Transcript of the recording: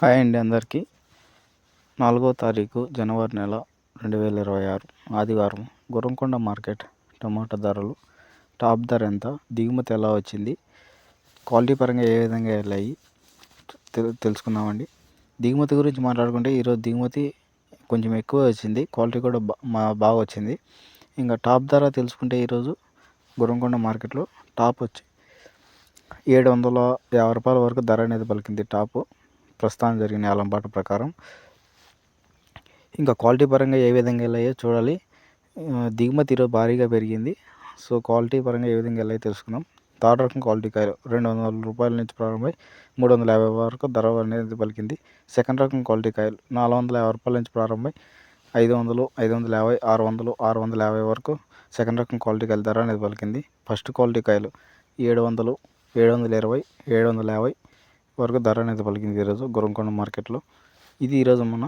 Hi అండి అందరికీ. 4వ తారీఖు జనవరి నెల 2026 ఆదివారం గుర్రంకొండ మార్కెట్ టమాటా ధరలు. టాప్ ధర ఎంత, దిగుమతి ఎలా వచ్చింది, క్వాలిటీ పరంగా ఏ విధంగా వెళ్ళాయి తెలుసుకుందామండి. దిగుమతి గురించి మాట్లాడుకుంటే ఈరోజు దిగుమతి కొంచెం ఎక్కువ వచ్చింది, క్వాలిటీ కూడా బాగా వచ్చింది. ఇంకా టాప్ ధర తెలుసుకుంటే ఈరోజు గుర్రంకొండ మార్కెట్లో టాప్ వచ్చి 750 రూపాయల వరకు ధర అనేది పలికింది టాపు ప్రస్తుతం జరిగిన ఏలంపాట ప్రకారం. ఇంకా క్వాలిటీ పరంగా ఏ విధంగా వెళ్ళాయో చూడాలి. దిగుమతి ఈరోజు భారీగా పెరిగింది. సో క్వాలిటీ పరంగా ఏ విధంగా వెళ్ళాయో తెలుసుకుందాం. థర్డ్ రకం క్వాలిటీ కాయలు 200 రూపాయల నుంచి ప్రారంభమై 350 వరకు ధర అనేది పలికింది. సెకండ్ రకం క్వాలిటీ కాయలు 450 రూపాయల నుంచి ప్రారంభమై 500, 550, 600, 650 వరకు సెకండ్ రకం క్వాలిటీ కాయలు ధర అనేది పలికింది. ఫస్ట్ క్వాలిటీ కాయలు 700, 720, 750 వరకు ధర అనేది పలికింది ఈరోజు గుర్రంకొండ మార్కెట్లో. ఇది ఈరోజు మన